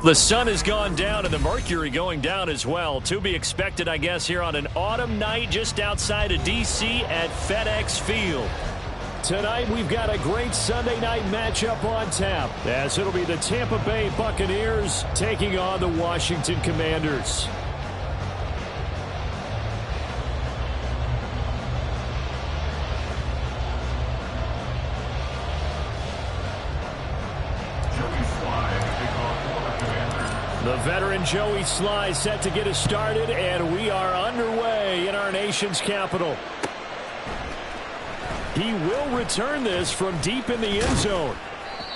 The sun has gone down and the mercury going down as well. To be expected, I guess, here on an autumn night just outside of D.C. at FedEx Field. Tonight, we've got a great Sunday night matchup on tap, as it'll be the Tampa Bay Buccaneers taking on the Washington Commanders. The veteran Joey Sly set to get us started, and we are underway in our nation's capital. He will return this from deep in the end zone.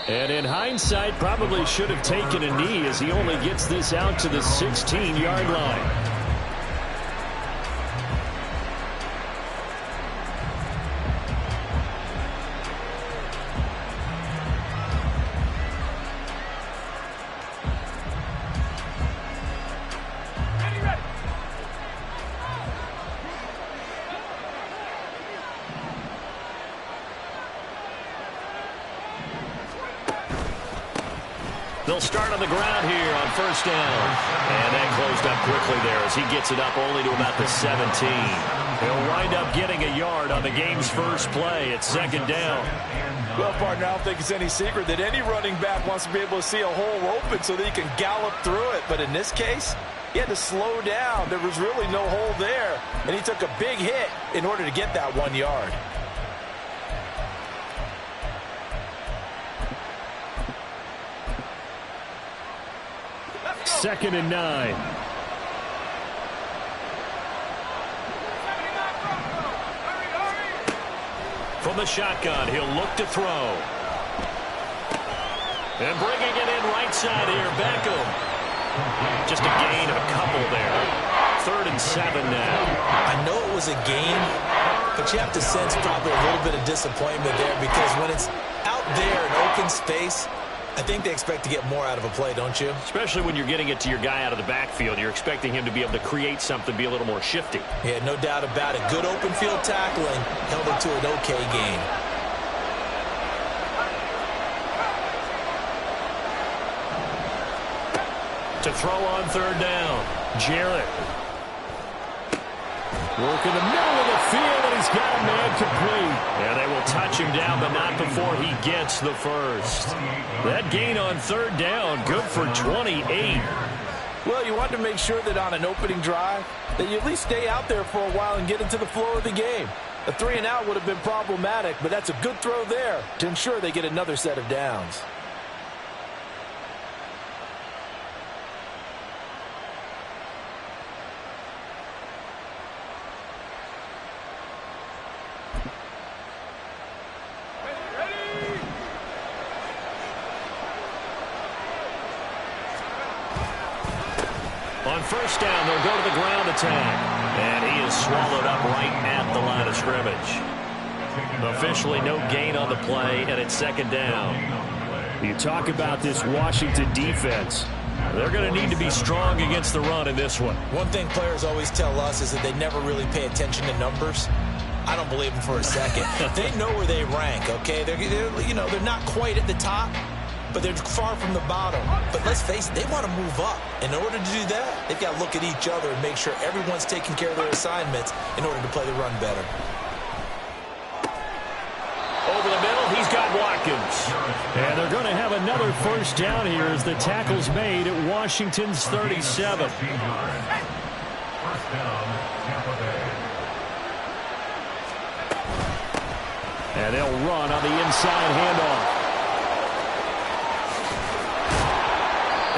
And in hindsight, probably should have taken a knee as he only gets this out to the 16-yard line. They'll start on the ground here on first down. And that closed up quickly there as he gets it up only to about the 17. He'll wind up getting a yard on the game's first play. It's second down. Well, partner, I don't think it's any secret that any running back wants to be able to see a hole open so that he can gallop through it. But in this case, he had to slow down. There was really no hole there. And he took a big hit in order to get that 1 yard. Second and 9. From the shotgun, he'll look to throw. And bringing it in right side here, Beckham. Just a gain of a couple there. 3rd and 7 now. I know it was a gain, but you have to sense probably a little bit of disappointment there because when it's out there in open space, I think they expect to get more out of a play, don't you? Especially when you're getting it to your guy out of the backfield. You're expecting him to be able to create something, be a little more shifty. Yeah, no doubt about it. Good open field tackling held it to an okay gain. To throw on 3rd down, Jarrett. Work in the middle of the field, and he's got a man complete. And they will touch him down, but not before he gets the first. That gain on 3rd down, good for 28. Well, you want to make sure that on an opening drive, that you at least stay out there for a while and get into the flow of the game. A 3-and-out would have been problematic, but that's a good throw there to ensure they get another set of downs. On first down, they'll go to the ground attack. And he is swallowed up right at the line of scrimmage. Officially no gain on the play, and it's second down. You talk about this Washington defense. They're going to need to be strong against the run in this one. One thing players always tell us is that they never really pay attention to numbers. I don't believe them for a second. They know where they rank, okay? They're not quite at the top, but they're far from the bottom. But let's face it, they want to move up. In order to do that, they've got to look at each other and make sure everyone's taking care of their assignments in order to play the run better. Over the middle, he's got Watkins. And they're going to have another first down here as the tackle's made at Washington's 37. And they'll run on the inside handoff.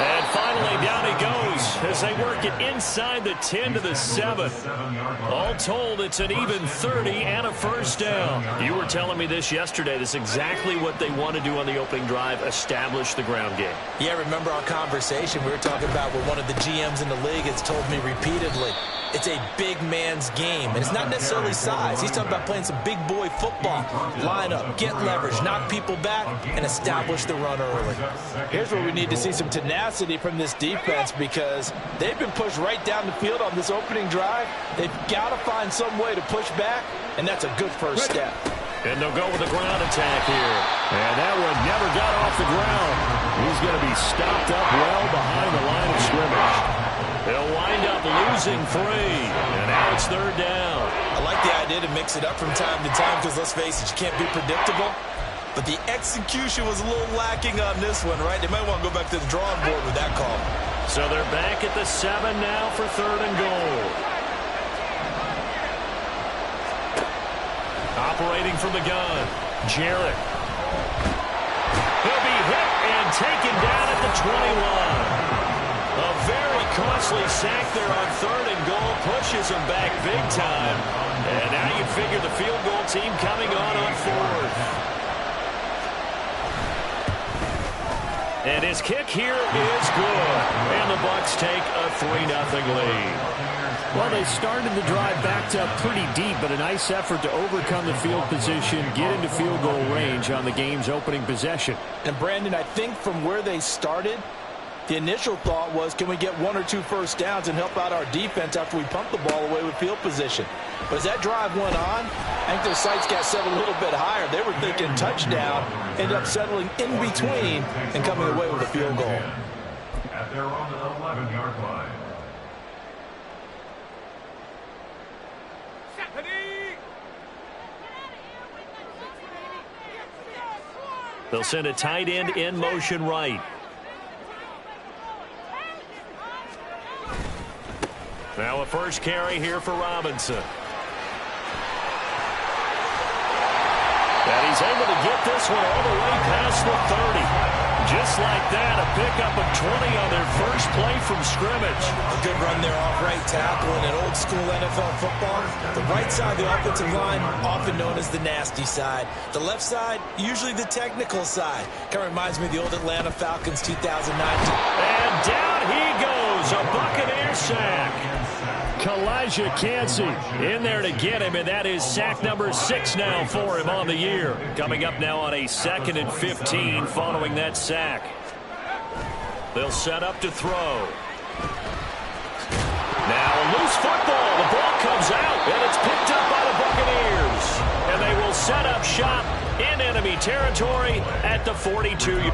And finally, down he goes as as they work it inside the 10 to the 7. All told, it's an even 30 and a first down. You were telling me this yesterday. This is exactly what they want to do on the opening drive, establish the ground game. Yeah, remember our conversation we were talking about what one of the GMs in the league has told me repeatedly. It's a big man's game, and it's not necessarily size. He's talking about playing some big boy football. Line up, get leverage, knock people back, and establish the run early. Here's where we need to see some tenacity from this defense because they've been pushed right down the field on this opening drive. They've got to find some way to push back, and that's a good first step. And they'll go with a ground attack here. And that one never got off the ground. He's going to be stopped up well behind the line of scrimmage. They'll wind up losing 3. And now it's 3rd down. I like the idea to mix it up from time to time because, let's face it, you can't be predictable. But the execution was a little lacking on this one, right? They might want to go back to the drawing board with that call. So they're back at the 7 now for 3rd and goal. Operating from the gun, Jarrett. He'll be hit and taken down at the 21. A very costly sack there on 3rd and goal pushes him back big time. And now you figure the field goal team coming on 4th. And his kick here is good. And the Bucs take a 3-0 lead. Well, they started the drive backed up pretty deep, but a nice effort to overcome the field position, get into field goal range on the game's opening possession. And, Brandon, I think from where they started, the initial thought was, can we get 1 or 2 first downs and help out our defense after we pump the ball away with field position? But as that drive went on, I think their sights got set a little bit higher. They were thinking touchdown, ended up settling in between and coming away with a field goal. At their own 11-yard line. They'll send a tight end in motion right. Now a first carry here for Robinson. And he's able to get this one all the way past the 30. Just like that, a pickup of 20 on their first play from scrimmage. A good run there off right tackle in an old school NFL football. The right side of the offensive line, often known as the nasty side. The left side, usually the technical side. Kind of reminds me of the old Atlanta Falcons 2019. And down he goes, a Buccaneer sack. Kalijah Kancey in there to get him, and that is sack number 6 now for him on the year. Coming up now on a 2nd and 15 following that sack. They'll set up to throw. Now a loose football. The ball comes out, and it's picked up by the Buccaneers. And they will set up shop in enemy territory at the 42.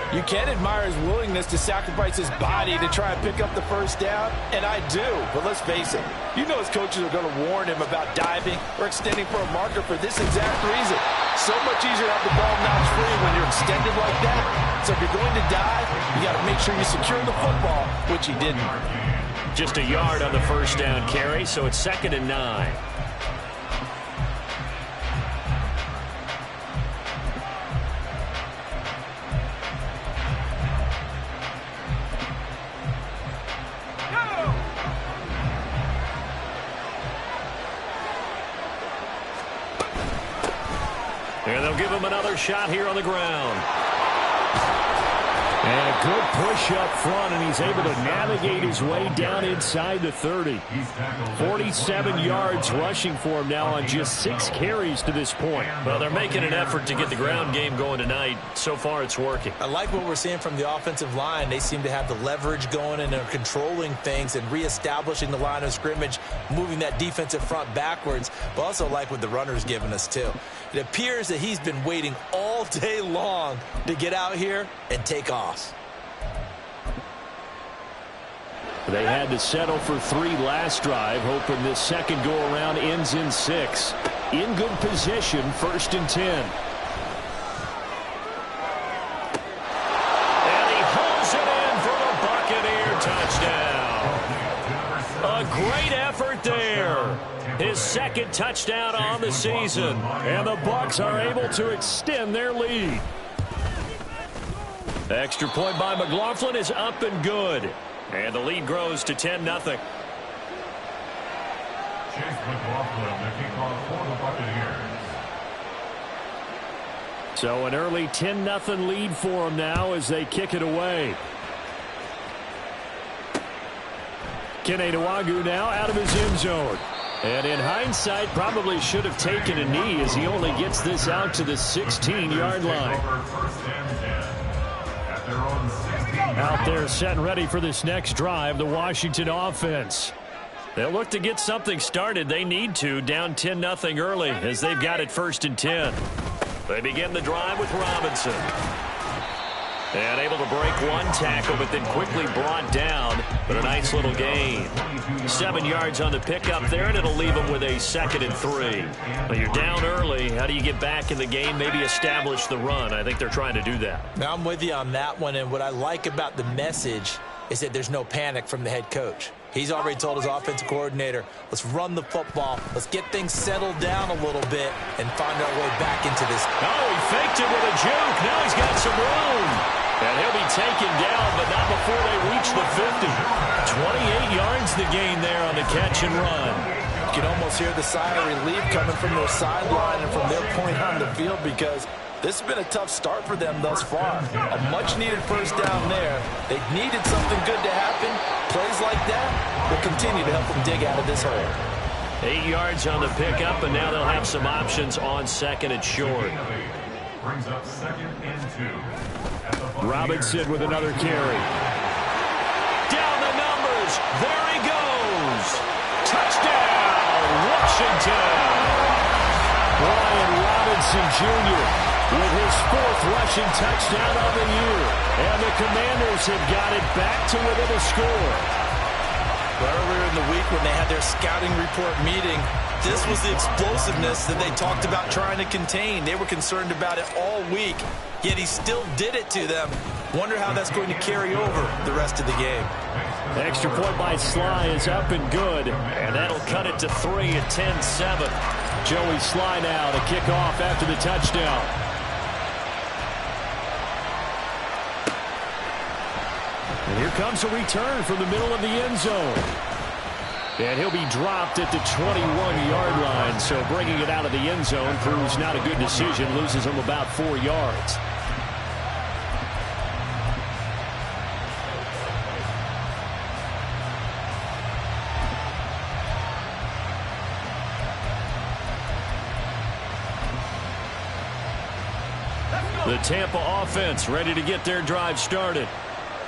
You can admire his willingness to sacrifice his body to try and pick up the first down, and I do. But let's face it, you know his coaches are going to warn him about diving or extending for a marker for this exact reason. So much easier to have the ball notched free when you're extended like that. So if you're going to dive, you got to make sure you secure the football, which he didn't. Just a yard on the first down carry, so it's 2nd and 9. And they'll give him another shot here on the ground. And a good push up front, and he's able to navigate his way down inside the 30. 47 yards rushing for him now on just 6 carries to this point. Well, they're making an effort to get the ground game going tonight. So far, it's working. I like what we're seeing from the offensive line. They seem to have the leverage going, and they're controlling things and reestablishing the line of scrimmage, moving that defensive front backwards. But also like what the runner's giving us, too. It appears that he's been waiting all day long to get out here and take off. They had to settle for 3 last drive, hoping this second go-around ends in 6. In good position, 1st and 10. And he hauls it in for the A great effort there. His second touchdown on the season. And the Bucs are able to extend their lead. Extra point by McLaughlin is up and good. And the lead grows to 10-0. Chase McLaughlin, the kickoff for the Buccaneers. So an early 10-0 lead for them now as they kick it away. Kene Nwangwu now out of his end zone. And in hindsight, probably should have taken a knee as he only gets this out to the 16-yard line. Out there set and ready for this next drive, the Washington offense. They'll look to get something started. They need to, down 10-0 early as they've got it 1st and 10. They begin the drive with Robinson. And able to break one tackle, but then quickly brought down. But a nice little gain. 7 yards on the pickup there, and it'll leave them with a 2nd and 3. But you're down early. How do you get back in the game? Maybe establish the run. I think they're trying to do that. Now, I'm with you on that one, and what I like about the message is that there's no panic from the head coach. He's already told his offensive coordinator, let's run the football, let's get things settled down a little bit and find our way back into this. Oh, he faked it with a juke. Now he's got some room. And he'll be taken down, but not before they reach the 50. 28 yards the gain there on the catch and run. You can almost hear the sigh of relief coming from their sideline and from their point on the field because this has been a tough start for them thus far. A much-needed first down there. They needed something good to happen. Plays like that will continue to help them dig out of this hole. 8 yards on the pickup, and now they'll have some options on 2nd and short. Brings up 2nd and 2. Robinson with another carry. Down the numbers. There he goes. Touchdown, Washington. Brian Robinson Jr. with his 4th rushing touchdown of the year. And the Commanders have got it back to within a score. Earlier in the week when they had their scouting report meeting, this was the explosiveness that they talked about trying to contain. They were concerned about it all week, yet he still did it to them. Wonder how that's going to carry over the rest of the game. Extra point by Sly is up and good, and that'll cut it to 3 at 10-7. Joey Sly now to kick off after the touchdown. And here comes a return from the middle of the end zone. And he'll be dropped at the 21-yard line, so bringing it out of the end zone proves not a good decision, loses him about 4 yards. The Tampa offense ready to get their drive started.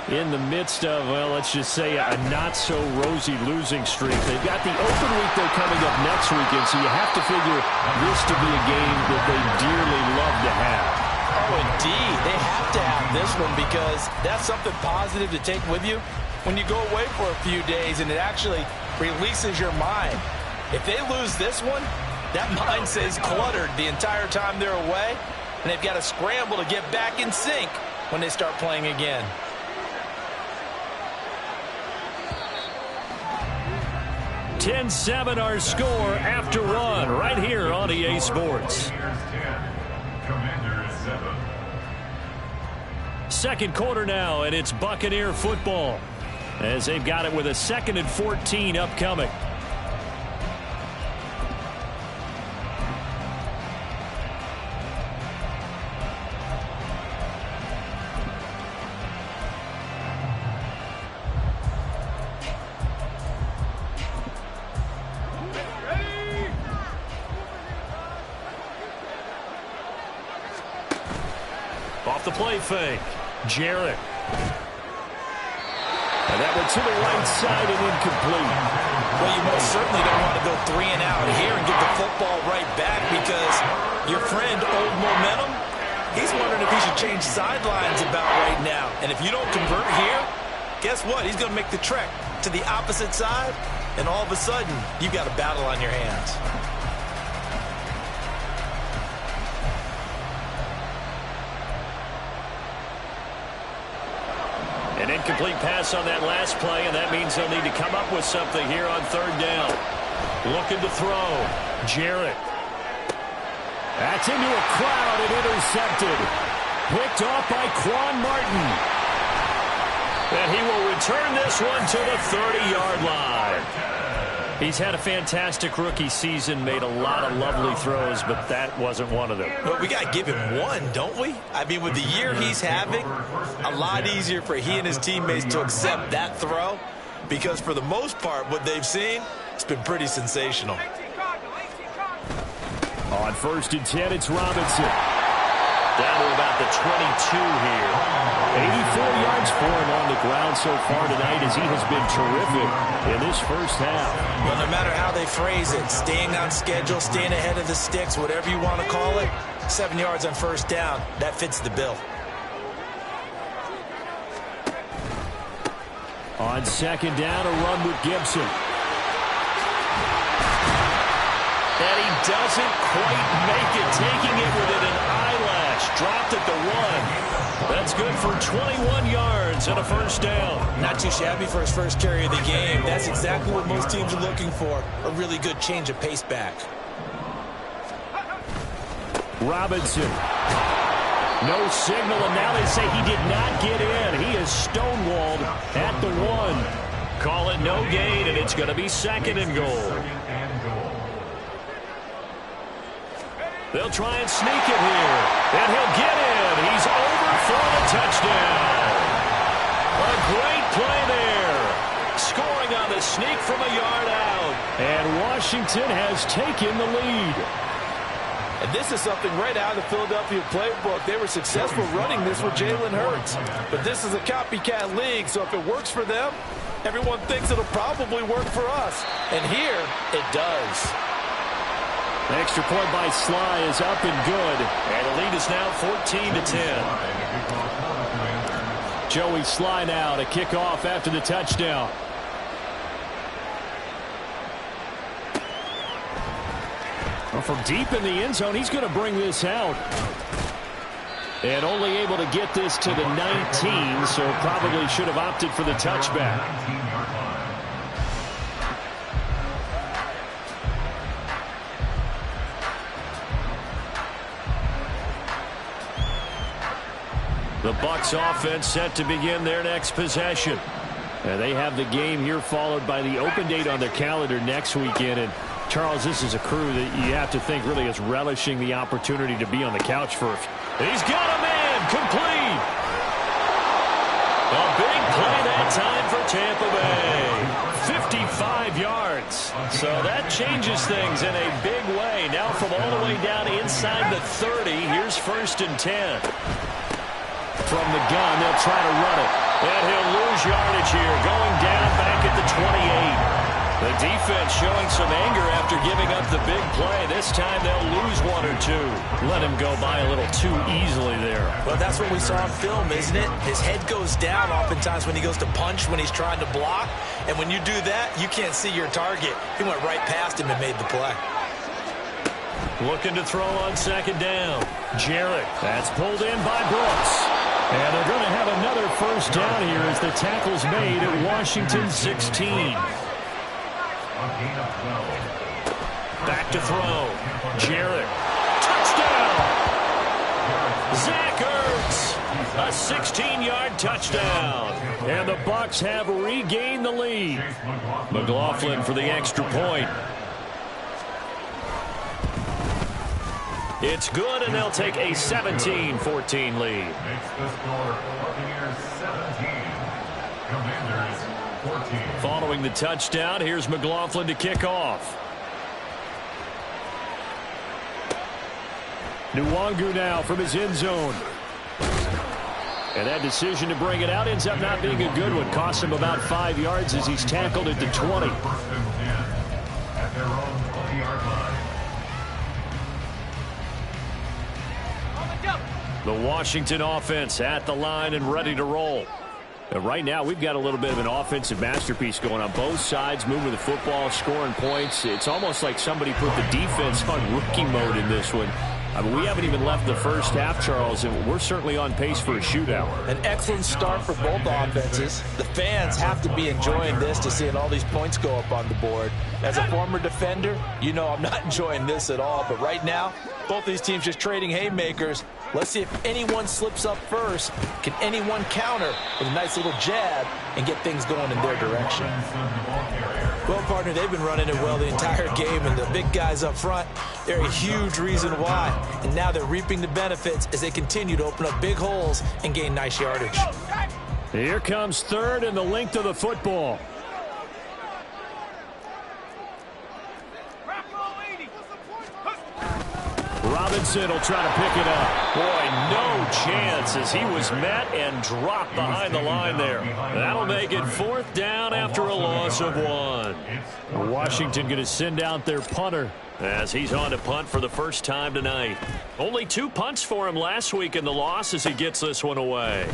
In the midst of, well, let's just say a not-so-rosy losing streak. They've got the open week, though, coming up next weekend, so you have to figure this to be a game that they dearly love to have. Oh, indeed. They have to have this one because that's something positive to take with you when you go away for a few days, and it actually releases your mind. If they lose this one, that mind stays cluttered the entire time they're away, and they've got to scramble to get back in sync when they start playing again. 10-7 our score after run right here on EA Sports. Commanders 7. 2nd quarter now, and it's Buccaneer football as they've got it with a 2nd and 14 upcoming. Off the play fake, Jarrett. And that one to the right side and incomplete. Well, you most certainly don't want to go 3 and out here and get the football right back because your friend, Old Momentum, he's wondering if he should change sidelines about right now. And if you don't convert here, guess what? He's going to make the trek to the opposite side, and all of a sudden, you've got a battle on your hands. And in incomplete pass on that last play, and that means they'll need to come up with something here on third down. Looking to throw. Jarrett. That's into a crowd and intercepted. Picked off by Quan Martin. And he will return this one to the 30-yard line. He's had a fantastic rookie season, made a lot of lovely throws, but that wasn't one of them. But we got to give him one, don't we? I mean, with the year he's having, a lot easier for he and his teammates to accept that throw, because for the most part, what they've seen, it's been pretty sensational. On 1st and 10, it's Robinson. Down to about the 22 here. 84 yards for him on the ground so far tonight as he has been terrific in this first half. Well, no matter how they phrase it, staying on schedule, staying ahead of the sticks, whatever you want to call it, 7 yards on first down, that fits the bill. On 2nd down, a run with Gibson. And he doesn't quite make it, taking it within an eyelash. Dropped at the 1. That's good for 21 yards and a first down. Not too shabby for his first carry of the game. That's exactly what most teams are looking for, a really good change of pace back. Robinson. No signal, and now they say he did not get in. He is stonewalled at the 1. Call it no gain, and it's going to be 2nd and goal. They'll try and sneak it here. And he'll get in. He's over for the touchdown. A great play there. Scoring on the sneak from a yard out. And Washington has taken the lead. And this is something right out of the Philadelphia playbook. They were successful running this with Jalen Hurts. But this is a copycat league, so if it works for them, everyone thinks it'll probably work for us. And here, it does. The extra point by Sly is up and good. And the lead is now 14-10. Joey Sly now to kick off after the touchdown. Well, from deep in the end zone, he's going to bring this out. And only able to get this to the 19, so probably should have opted for the touchback. The Bucs offense set to begin their next possession. And they have the game here followed by the open date on their calendar next weekend. And Charles, this is a crew that you have to think really is relishing the opportunity to be on the couch for. He's got a man complete. A big play that time for Tampa Bay. 55 yards. So that changes things in a big way. Now from all the way down inside the 30, here's 1st and 10. From the gun, they'll try to run it. And he'll lose yardage here, going down back at the 28. The defense showing some anger after giving up the big play. This time they'll lose 1 or 2. Let him go by a little too easily there. Well, that's what we saw on film, isn't it? His head goes down oftentimes when he goes to punch, when he's trying to block. And when you do that, you can't see your target. He went right past him and made the play. Looking to throw on 2nd down. Jarrett. That's pulled in by Brooks. And they're going to have another first down here as the tackle's made at Washington 16. Back to throw. Jarrett. Touchdown! Zach Ertz. A 16-yard touchdown. And the Bucs have regained the lead. McLaughlin for the extra point. It's good, and they'll take a 17-14 lead. Makes the score Buccaneers 17, Commanders 14. Following the touchdown, here's McLaughlin to kick off. Nwangu now from his end zone. And that decision to bring it out ends up not being a good one. Costs him about 5 yards as he's tackled at the 20. 1st and 10 at their own 20-yard line. The Washington offense at the line and ready to roll. And right now, we've got a little bit of an offensive masterpiece going on. Both sides moving the football, scoring points. It's almost like somebody put the defense on rookie mode in this one. I mean, we haven't even left the first half, Charles, and we're certainly on pace for a shootout. An excellent start for both offenses. The fans have to be enjoying this to seeing all these points go up on the board. As a former defender, you know I'm not enjoying this at all. But right now, both these teams just trading haymakers. Let's see if anyone slips up first. Can anyone counter with a nice little jab and get things going in their direction? Well, partner, they've been running it well the entire game, and the big guys up front, they're a huge reason why. And now they're reaping the benefits as they continue to open up big holes and gain nice yardage. Here comes third and the length of the football. Robinson will try to pick it up. Boy, no chance as he was met and dropped behind the line there. That'll make it 4th down after a loss of 1. Washington going to send out their punter as he's on to punt for the first time tonight. Only 2 punts for him last week in the loss as he gets this one away.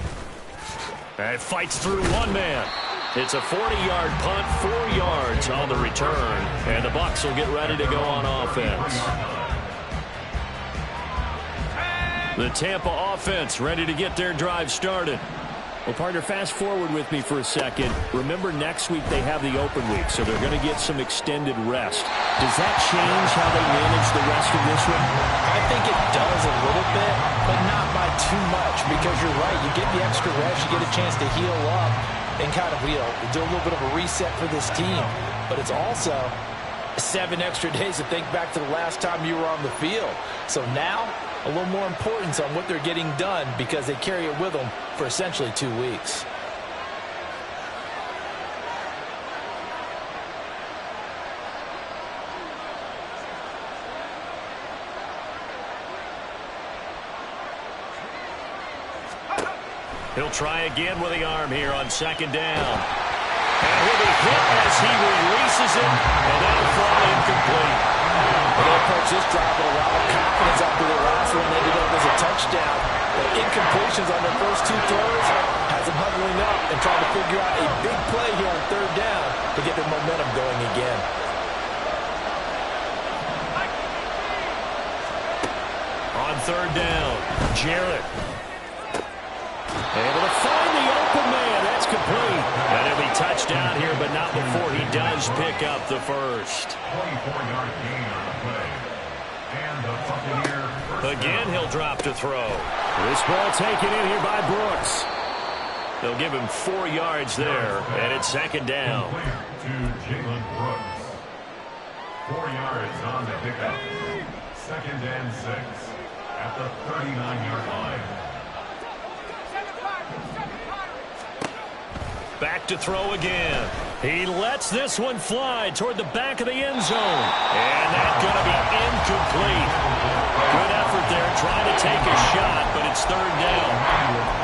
And fights through one man. It's a 40-yard punt, 4 yards on the return. And the Bucs will get ready to go on offense. The Tampa offense ready to get their drive started. Well, partner, fast forward with me for a second. Remember, next week they have the open week, so they're going to get some extended rest. Does that change how they manage the rest of this one? I think it does a little bit, but not by too much, because you're right. You get the extra rest, you get a chance to heal up and kind of, do a little bit of a reset for this team. But it's also 7 extra days to think back to the last time you were on the field. So now, a little more importance on what they're getting done because they carry it with them for essentially 2 weeks. He'll try again with the arm here on 2nd down. And he'll be hit as he releases it, and that'll fall incomplete. They'll approach this drive with a lot of confidence after the last one ended up as a touchdown. But incompletions on their first 2 throws has them huddling up and trying to figure out a big play here on 3rd down to get their momentum going again. On 3rd down, Jarrett. Able to find the open man. That's complete. And it'll be touchdown here, but not before he does pick up the first. 24-yard gain on the play. And the Buccaneer. Again, he'll drop to throw. This ball taken in here by Brooks. They'll give him 4 yards there, and it's 2nd down. To Jalen Brooks. 4 yards on the pickup. 2nd and 6 at the 39-yard line. Back to throw again. He lets this one fly toward the back of the end zone. And that's going to be incomplete. Good effort there trying to take a shot, but it's 3rd down.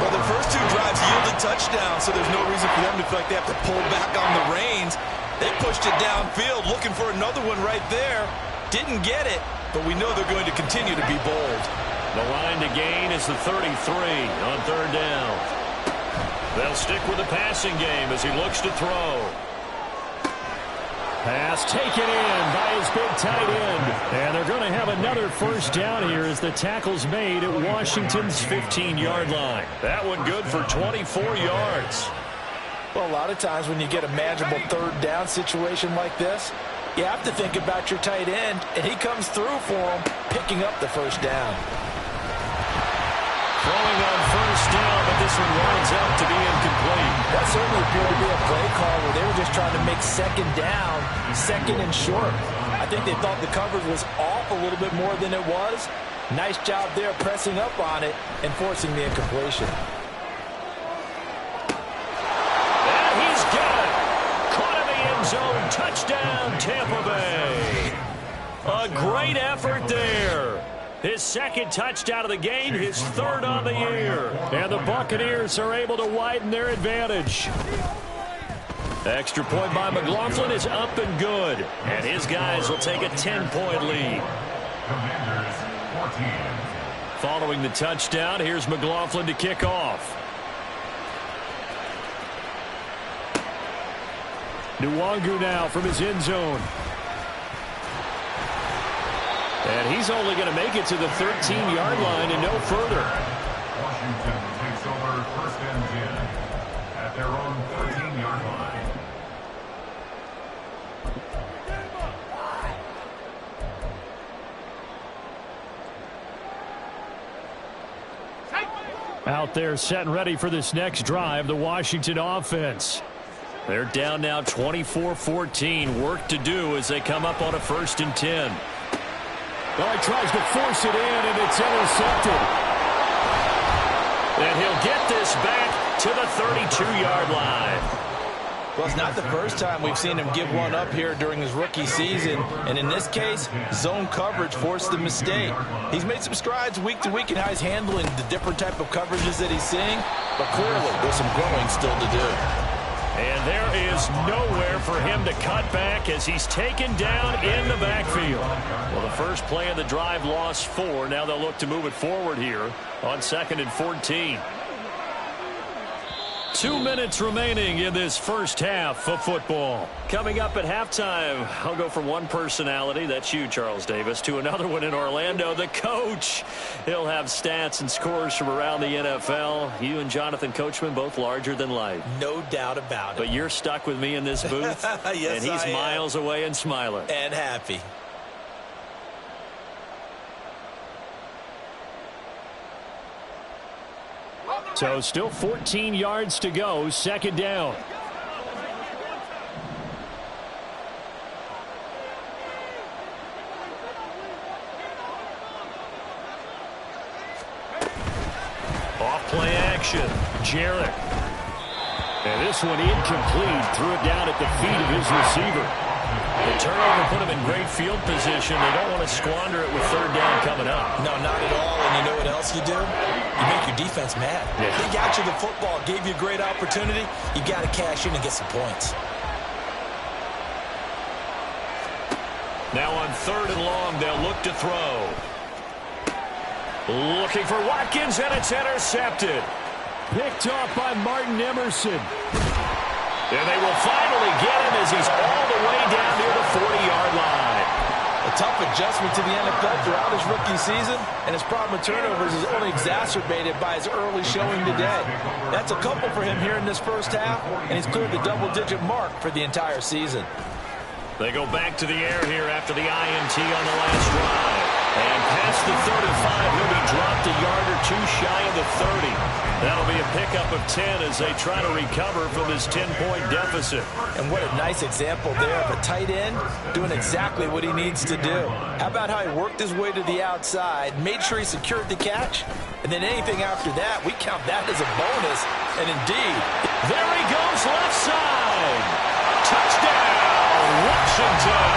Well, the first 2 drives yielded touchdowns, so there's no reason for them to feel like they have to pull back on the reins. They pushed it downfield, looking for another one right there. Didn't get it, but we know they're going to continue to be bold. The line to gain is the 33 on 3rd down. They'll stick with the passing game as he looks to throw. Pass taken in by his big tight end. And they're going to have another first down here as the tackle's made at Washington's 15-yard line. That one good for 24 yards. Well, a lot of times when you get a manageable 3rd down situation like this, you have to think about your tight end, and he comes through for him, picking up the first down. Throwing on first down, but this one winds up to be incomplete. That certainly appeared to be a play call where they were just trying to make 2nd down, 2nd and short. I think they thought the coverage was off a little bit more than it was. Nice job there pressing up on it and forcing the incompletion. And he's got it. Caught in the end zone. Touchdown, Tampa Bay. A great effort there. His 2nd touchdown of the game, his 3rd on the year. And the Buccaneers are able to widen their advantage. Extra point by McLaughlin is up and good. And his guys will take a 10-point lead. Commanders 14. Following the touchdown, here's McLaughlin to kick off. Nwangu now from his end zone. And he's only going to make it to the 13-yard line and no further. Washington takes over 1st and 10 at their own 13-yard line. Out there set and ready for this next drive, the Washington offense. They're down now 24-14. Work to do as they come up on a 1st and 10. Well, he tries to force it in, and it's intercepted. And he'll get this back to the 32-yard line. Well, it's not the first time we've seen him give one up here during his rookie season. And in this case, zone coverage forced the mistake. He's made some strides week to week in how he's handling the different type of coverages that he's seeing. But clearly, there's some growing still to do. And there is nowhere for him to cut back as he's taken down in the backfield. Well, the first play of the drive lost 4. Now they'll look to move it forward here on 2nd and 14. 2 minutes remaining in this first half of football. Coming up at halftime, I'll go from one personality, that's you, Charles Davis, to another one in Orlando, the coach. He'll have stats and scores from around the NFL. You and Jonathan Coachman, both larger than life. No doubt about it. But you're stuck with me in this booth, yes, and he's miles away and smiling. And happy. So still 14 yards to go, 2nd down. Off play action, Jarrett. And this one incomplete, threw it down at the feet of his receiver. The turnover put him in great field position. They don't want to squander it with 3rd down coming up. No, not at all. And you know what else you do? You make your defense mad. Yeah. They got you the football, gave you a great opportunity. You got to cash in and get some points. Now on 3rd and long, they'll look to throw. Looking for Watkins, and it's intercepted. Picked off by Martin Emerson. And they will finally get him as he's all the way down near the 40-yard line. A tough adjustment to the NFL throughout his rookie season, and his problem with turnovers is only exacerbated by his early showing today. That's a couple for him here in this first half, and he's cleared the double-digit mark for the entire season. They go back to the air here after the INT on the last drive. And past the 35, he'll be dropped a yard or two shy of the 30. That'll be a pickup of 10 as they try to recover from this 10-point deficit. And what a nice example there of a tight end doing exactly what he needs to do. How about how he worked his way to the outside, made sure he secured the catch, and then anything after that, we count that as a bonus. And indeed, there he goes left side. Touchdown, Washington.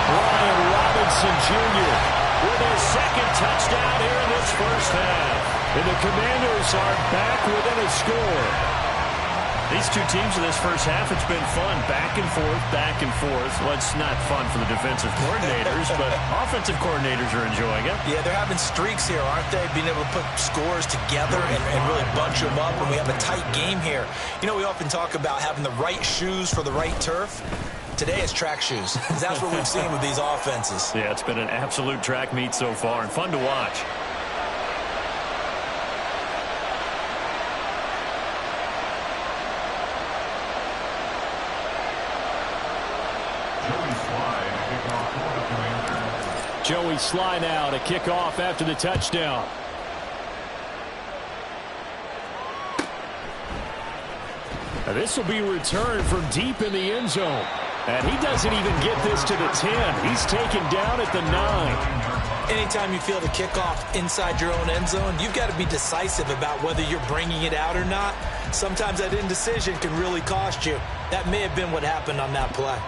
Brian Robinson Jr. with his 2nd touchdown here in this first half. And the Commanders are back within a score. These two teams in this first half, it's been fun. Back and forth, back and forth. Well, it's not fun for the defensive coordinators, but offensive coordinators are enjoying it. Yeah, they're having streaks here, aren't they? Being able to put scores together and really bunch them up, and we have a tight game here. You know, we often talk about having the right shoes for the right turf. Today it's track shoes. That's what we've seen with these offenses. Yeah, it's been an absolute track meet so far and fun to watch. Joey Sly now to kick off after the touchdown. Now this will be returned from deep in the end zone. And he doesn't even get this to the 10. He's taken down at the 9. Anytime you feel the kickoff inside your own end zone, you've got to be decisive about whether you're bringing it out or not. Sometimes that indecision can really cost you. That may have been what happened on that play.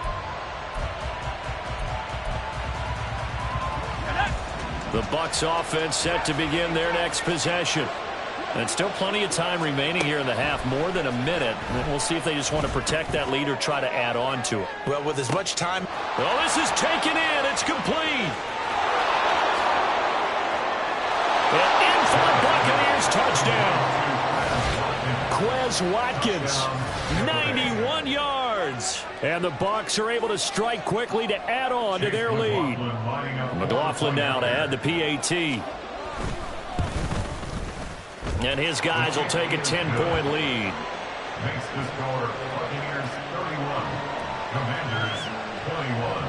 The Bucs offense set to begin their next possession. And still plenty of time remaining here in the half, more than a minute. And we'll see if they just want to protect that lead or try to add on to it. Well, with as much time. Well, this is taken in. It's complete. And in for the Buccaneers touchdown. Quez Watkins, 91 yards. yards. And the Bucs are able to strike quickly to add on to their lead. McLaughlin now to add the PAT. And his guys will take a 10-point lead. Makes the score Buccaneers 31, Commanders 21.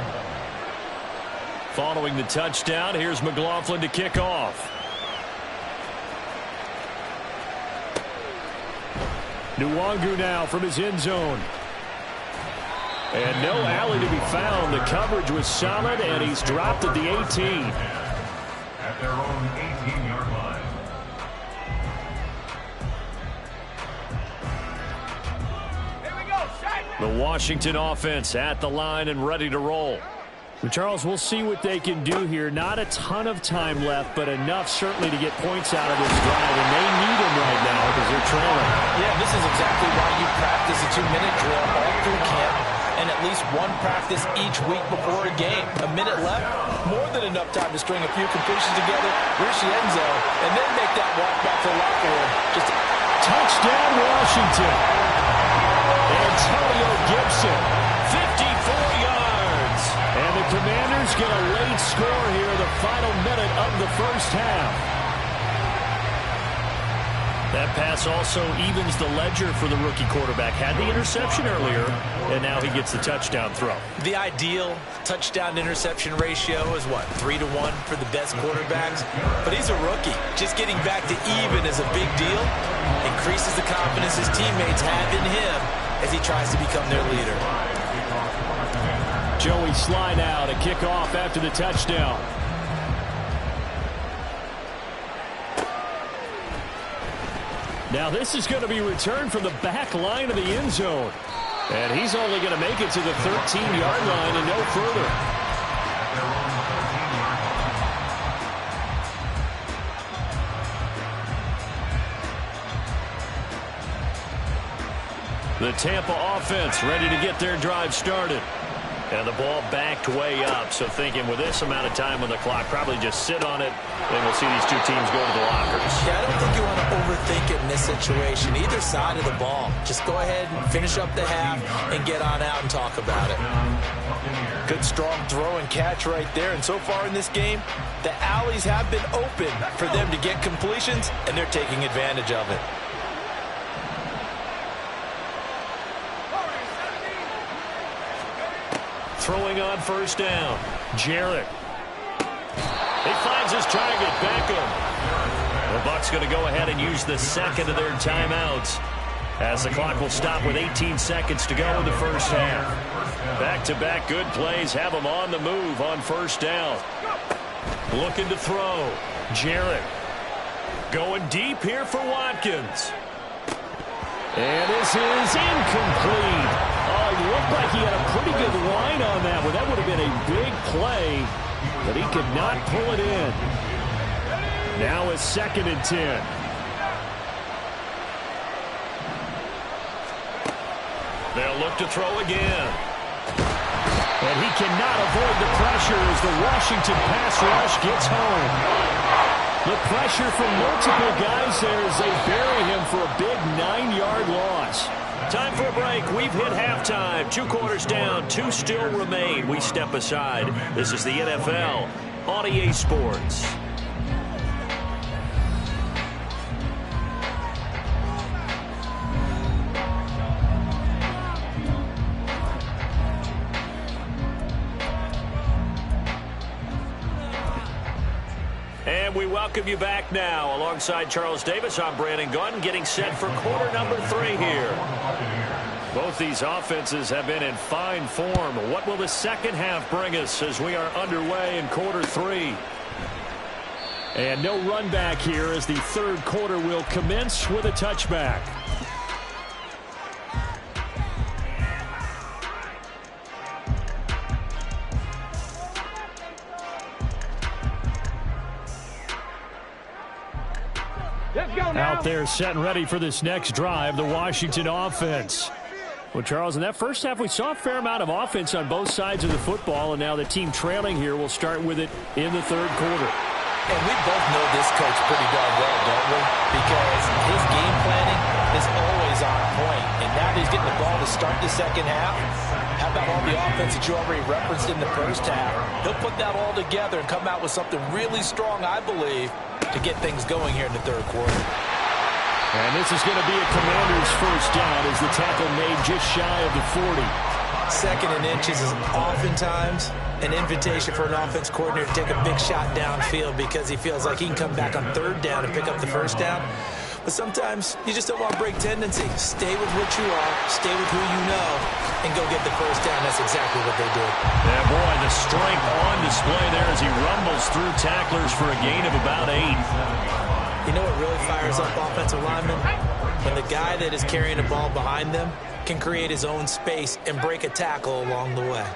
Following the touchdown, here's McLaughlin to kick off. Nwangu now from his end zone. And no alley to be found. The coverage was solid, and he's dropped at the 18. At their own 18-yard line. The Washington offense at the line and ready to roll. Well, Charles, we'll see what they can do here. Not a ton of time left, but enough certainly to get points out of this drive, and they need them right now because they're trailing. Yeah, this is exactly why you practice a 2-minute drill all through camp and at least one practice each week before a game. A minute left, more than enough time to string a few completions together, reach the end zone, and then make that walk back to the locker room. Just touchdown, Washington. Antonio Gibson, 54 yards. And the Commanders get a late score here, the final minute of the first half. That pass also evens the ledger for the rookie quarterback. Had the interception earlier, and now he gets the touchdown throw. The ideal touchdown-interception ratio is, what, 3-to-1 for the best quarterbacks? But he's a rookie. Just getting back to even is a big deal. Increases the confidence his teammates have in him as he tries to become their leader. Joey Sly now to kick off after the touchdown. Now this is going to be returned from the back line of the end zone. And he's only going to make it to the 13-yard line and no further. The Tampa offense ready to get their drive started. And the ball backed way up, so thinking with this amount of time on the clock, probably just sit on it, and we'll see these two teams go to the lockers. Yeah, I don't think you want to overthink it in this situation. Either side of the ball. Just go ahead and finish up the half and get on out and talk about it. Good, strong throw and catch right there. And so far in this game, the alleys have been open for them to get completions, and they're taking advantage of it. Throwing on first down. Jarrett. He finds his target, Beckham. The Bucs going to go ahead and use the second of their timeouts as the clock will stop with 18 seconds to go in the first half. Back-to-back good plays have them on the move on first down. Looking to throw. Jarrett. Going deep here for Watkins. And this is incomplete. Oh, it looked like he had a pretty good line on that one. That would have been a big play, but he could not pull it in. Now it's 2nd and 10. They'll look to throw again. And he cannot avoid the pressure as the Washington pass rush gets home. The pressure from multiple guys there as they bury him for a big 9-yard loss. Time for a break. We've hit halftime. 2 quarters down. 2 still remain. We step aside. This is the NFL on EA Sports. And we welcome you back now. Alongside Charles Davis, I'm Brandon Gaudin, getting set for quarter number 3 here. Both these offenses have been in fine form. What will the second half bring us as we are underway in quarter 3? And no run back here as the third quarter will commence with a touchback. Out there set and ready for this next drive, the Washington offense. Well, Charles, in that first half, we saw a fair amount of offense on both sides of the football, and now the team trailing here will start with it in the third quarter. And we both know this coach pretty darn well, don't we? Because his game planning is always on point, and that that he's getting the ball to start the second half, how about all the offense that you already referenced in the first half? He'll put that all together and come out with something really strong, I believe, to get things going here in the third quarter. And this is going to be a Commanders first down as the tackle made just shy of the 40. Second and inches is oftentimes an invitation for an offense coordinator to take a big shot downfield because he feels like he can come back on third down and pick up the first down. But sometimes you just don't want to break tendency. Stay with what you are, stay with who you know, and go get the first down. That's exactly what they did. Yeah, boy, the strength on display there as he rumbles through tacklers for a gain of about 8. You know what really fires up offensive linemen? When the guy that is carrying the ball behind them can create his own space and break a tackle along the way.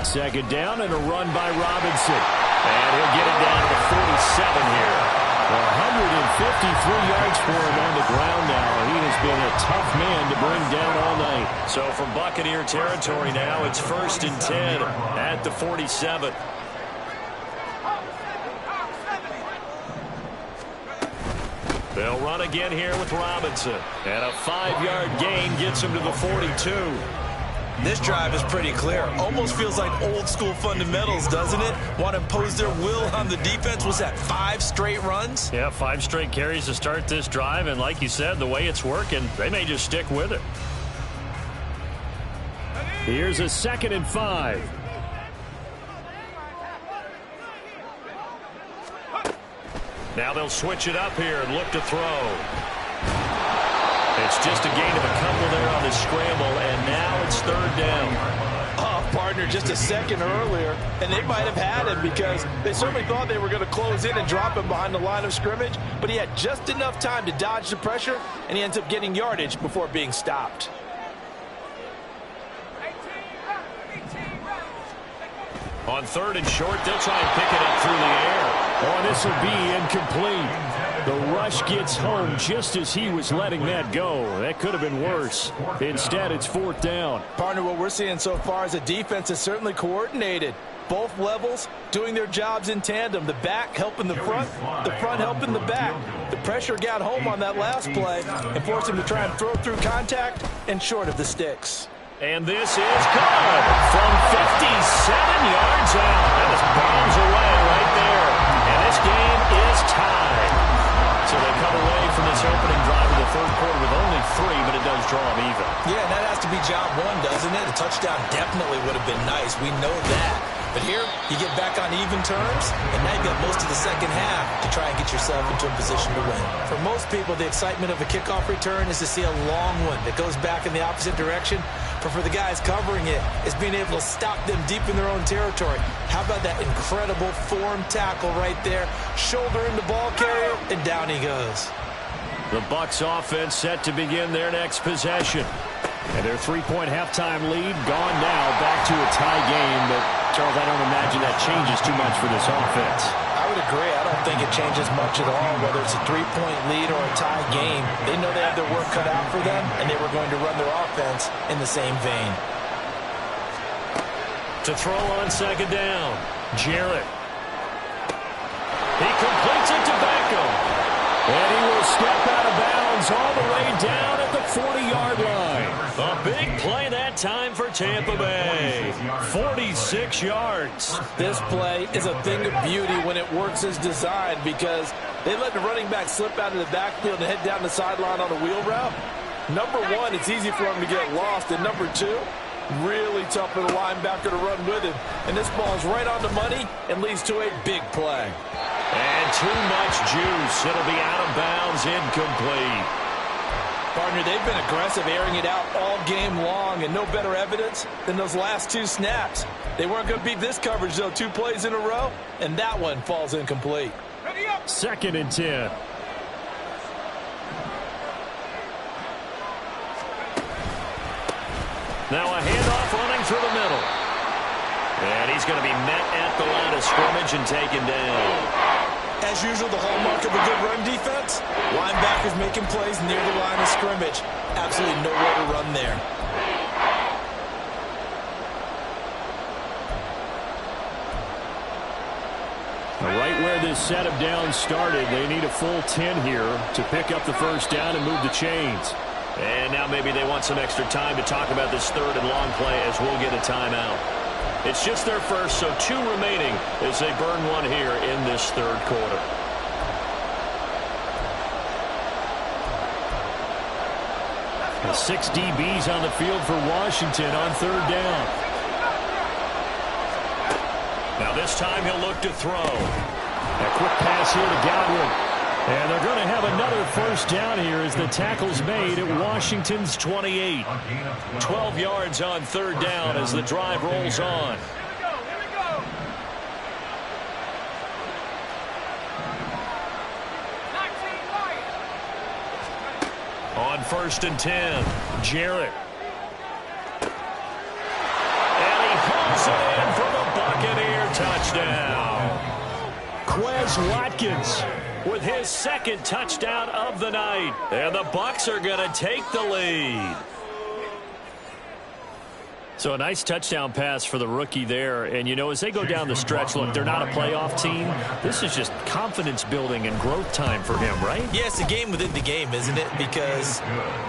Second down and a run by Robinson. And he'll get it down to the 47 here. 153 yards for him on the ground now. He has been a tough man to bring down all night. So from Buccaneer territory now, it's 1st and 10 at the 47. They'll run again here with Robinson. And a 5-yard gain gets him to the 42. This drive is pretty clear. Almost feels like old school fundamentals, doesn't it? Want to impose their will on the defense. Was that 5 straight runs? Yeah, 5 straight carries to start this drive. And like you said, the way it's working, they may just stick with it. Here's a 2nd and 5. Now they'll switch it up here and look to throw. It's just a gain of a couple there on the scramble, and now it's 3rd down. Oh, partner, just a second earlier, and they might have had him because they certainly thought they were going to close in and drop him behind the line of scrimmage, but he had just enough time to dodge the pressure, and he ends up getting yardage before being stopped. On 3rd and short, they'll try and pick it up through the air. Oh, this will be incomplete. The rush gets home just as he was letting that go. That could have been worse. Instead, it's 4th down. Partner, what we're seeing so far is a defense is certainly coordinated. Both levels doing their jobs in tandem. The back helping the front helping the back. The pressure got home on that last play and forced him to try and throw through contact and short of the sticks. And this is good from 57 yards out. That was bombs away right there. And this game is tied. So they come away from this opening drive of the third quarter with only 3, but it does draw them even. Yeah, and that has to be job one, doesn't it? A touchdown definitely would have been nice. We know that. But here, you get back on even terms, and now you've got most of the second half to try and get yourself into a position to win. For most people, the excitement of a kickoff return is to see a long one that goes back in the opposite direction. But for the guys covering it, it's being able to stop them deep in their own territory. How about that incredible form tackle right there? Shoulder in the ball carrier, and down he goes. The Bucs offense set to begin their next possession. And their 3-point halftime lead gone now, back to a tie game. But, Charles, I don't imagine that changes too much for this offense. I would agree. I don't think it changes much at all, whether it's a 3-point lead or a tie game. They know they have their work cut out for them, and they were going to run their offense in the same vein. To throw on 2nd down, Jarrett. He completes it to Beckham. And he will step out of bounds all the way down at the 40-yard line. A big play that time for Tampa Bay. 46 yards. This play is a thing of beauty when it works as designed because they let the running back slip out of the backfield and head down the sideline on a wheel route. Number one, it's easy for him to get lost. And number two, really tough for the linebacker to run with him. And this ball is right on the money and leads to a big play. And too much juice. It'll be out of bounds, incomplete. Partner, they've been aggressive, airing it out all game long, and no better evidence than those last 2 snaps. They weren't going to beat this coverage, though, 2 plays in a row, and that one falls incomplete. 2nd and 10. Now a handoff running through the middle. And he's going to be met at the line of scrimmage and taken down. As usual, the hallmark of a good run defense, linebackers making plays near the line of scrimmage. Absolutely nowhere to run there. Right where this set of downs started, they need a full 10 here to pick up the first down and move the chains. And now maybe they want some extra time to talk about this third and long play as we'll get a timeout. It's just their first, so 2 remaining as they burn one here in this third quarter. The 6 DBs on the field for Washington on third down. Now this time he'll look to throw. A quick pass here to Godwin. And they're going to have another first down here as the tackle's made at Washington's 28. 12 yards on third down as the drive rolls on. On 1st and 10, Jarrett. And he hauls it in for the Buccaneer touchdown. Quez Watkins with his 2nd touchdown of the night. And the Bucs are going to take the lead. So a nice touchdown pass for the rookie there. And, you know, as they go down the stretch, look, they're not a playoff team. This is just confidence building and growth time for him, right? Yeah, it's a game within the game, isn't it? Because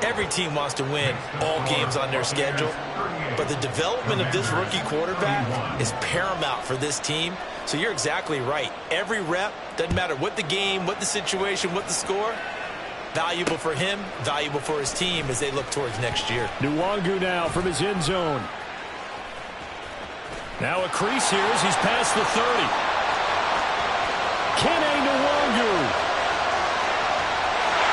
every team wants to win all games on their schedule. But the development of this rookie quarterback is paramount for this team. So you're exactly right. Every rep, doesn't matter what the game, what the situation, what the score, valuable for him, valuable for his team as they look towards next year. Nwangu now from his end zone. Now a crease here as he's past the 30. Kene Nwangu.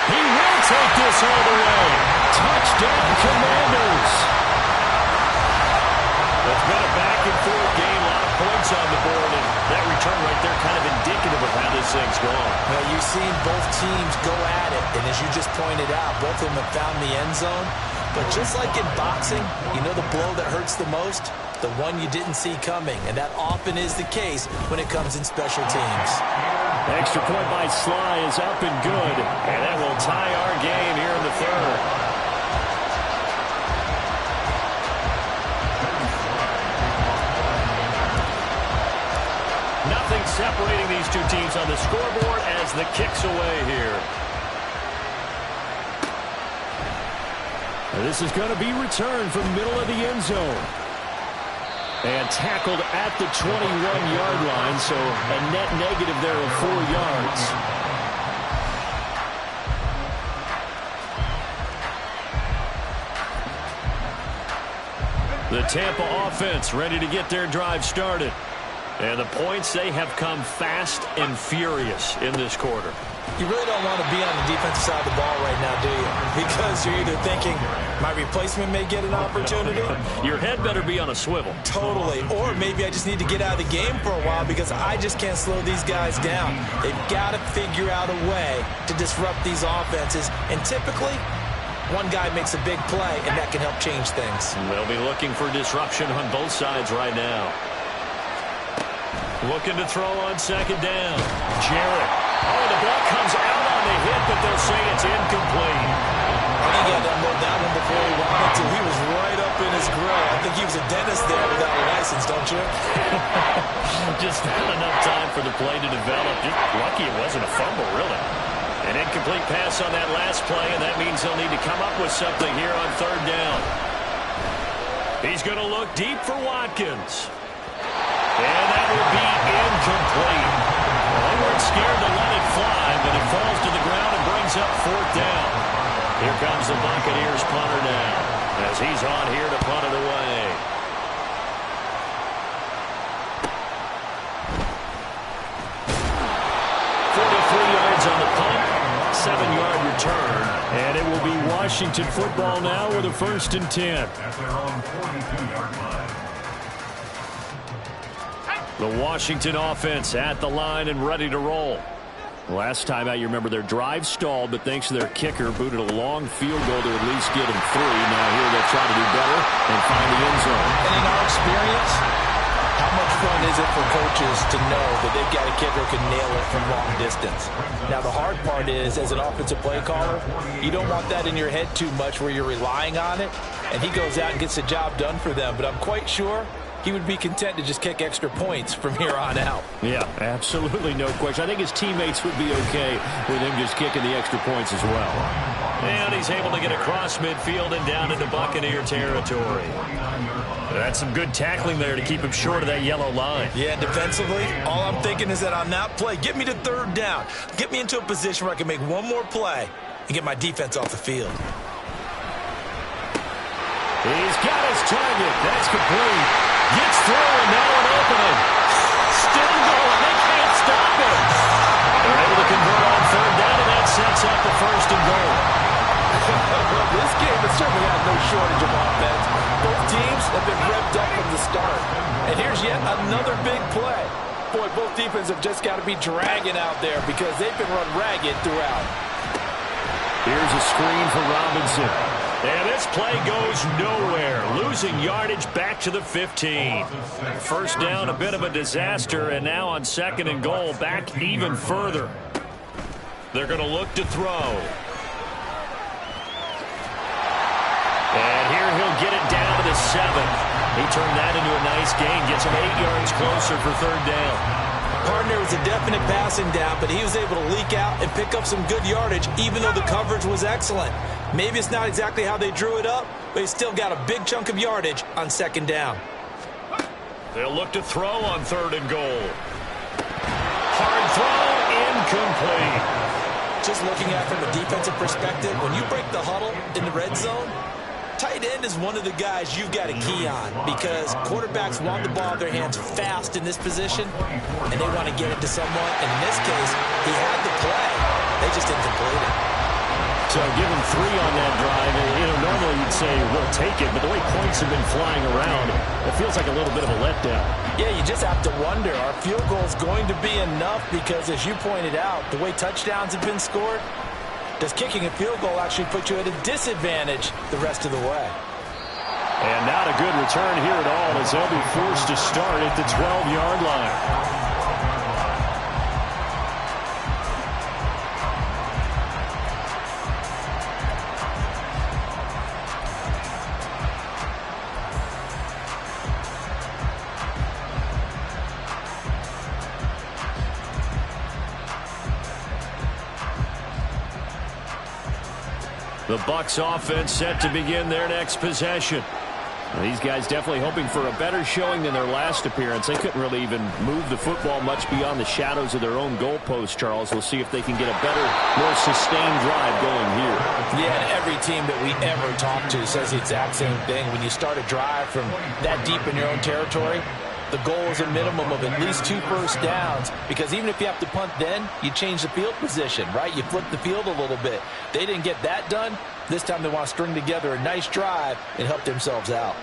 He will take this all the way. Touchdown, Commanders. It's been a back-and-forth game, a lot of points on the board, and that return right there kind of indicative of how this thing's going. Well, you've seen both teams go at it, and as you just pointed out, both of them have found the end zone. But just like in boxing, you know the blow that hurts the most? The one you didn't see coming, and that often is the case when it comes in special teams. Extra point by Sly is up and good, and that will tie our game here in the third. Nothing separating these two teams on the scoreboard as the kick's away here. This is going to be returned from the middle of the end zone. And tackled at the 21-yard line, so a net negative there of 4 yards. The Tampa offense ready to get their drive started. And the points, they have come fast and furious in this quarter. You really don't want to be on the defensive side of the ball right now, do you? Because you're either thinking, my replacement may get an opportunity. Your head better be on a swivel. Totally. Or maybe I just need to get out of the game for a while because I just can't slow these guys down. They've got to figure out a way to disrupt these offenses. And typically, one guy makes a big play, and that can help change things. They'll be looking for disruption on both sides right now. Looking to throw on 2nd down. Jarrett. Oh, the ball comes out on the hit, but they'll say it's incomplete. I think he had to unload that one before he wanted to. He was right up in his grill. I think he was a dentist there without a license, don't you? Just not enough time for the play to develop. Just lucky it wasn't a fumble, really. An incomplete pass on that last play, and that means they'll need to come up with something here on 3rd down. He's going to look deep for Watkins. And that will be incomplete. Well, they weren't scared to let it fly, but it falls to the ground and brings up 4th down. Here comes the Buccaneers punter now, as he's on here to punt it away. Yards on the punt, 7-yard return, and it will be Washington football now with a 1st and 10. At their own 42-yard line. The Washington offense at the line and ready to roll. Last time out, you remember their drive stalled, but thanks to their kicker, booted a long field goal to at least get him 3. Now here they'll try to do better and find the end zone. And in our experience, how much fun is it for coaches to know that they've got a kicker who can nail it from long distance? Now, the hard part is, as an offensive play caller, you don't want that in your head too much where you're relying on it, and he goes out and gets the job done for them. But I'm quite sure he would be content to just kick extra points from here on out. Yeah, absolutely no question. I think his teammates would be okay with him just kicking the extra points as well. And he's able to get across midfield and down into Buccaneer territory. That's some good tackling there to keep him short of that yellow line. Yeah, defensively, all I'm thinking is that on that play, get me to third down. Get me into a position where I can make one more play and get my defense off the field. He's got his target. That's complete. Gets through, and now an opening. Still going. They can't stop him. They're able to convert on third down, and that sets up the first and goal. This game has certainly had no shortage of offense. Both teams have been revved up from the start. And here's yet another big play. Boy, both defenses have just got to be dragging out there because they've been run ragged throughout. Here's a screen for Robinson. And this play goes nowhere. Losing yardage back to the 15. First down, a bit of a disaster, and now on second and goal, back even further. They're going to look to throw. And here he'll get it down to the 7. He turned that into a nice gain. Gets him 8 yards closer for third down. Partner was a definite passing down, but he was able to leak out and pick up some good yardage, even though the coverage was excellent. Maybe it's not exactly how they drew it up, but he still got a big chunk of yardage on second down. They'll look to throw on third and goal. Hard throw, incomplete. Just looking at it from a defensive perspective, when you break the huddle in the red zone, tight end is one of the guys you've got to key on because quarterbacks want the ball in their hands fast in this position, and they want to get it to someone. And in this case, he had the play. They just didn't complete it. So give him 3 on that drive. And, normally you'd say, we'll take it, but the way points have been flying around, it feels like a little bit of a letdown. Yeah, you just have to wonder, are field goals going to be enough? Because as you pointed out, the way touchdowns have been scored, does kicking a field goal actually put you at a disadvantage the rest of the way? And not a good return here at all as they'll be forced to start at the 12-yard line. The Bucs offense set to begin their next possession. These guys definitely hoping for a better showing than their last appearance. They couldn't really even move the football much beyond the shadows of their own goalpost, Charles. We'll see if they can get a better, more sustained drive going here. Yeah, and every team that we ever talk to says the exact same thing. When you start a drive from that deep in your own territory, the goal is a minimum of at least 2 first downs, because even if you have to punt then, you change the field position, right? You flip the field a little bit. They didn't get that done. This time they want to string together a nice drive and help themselves out.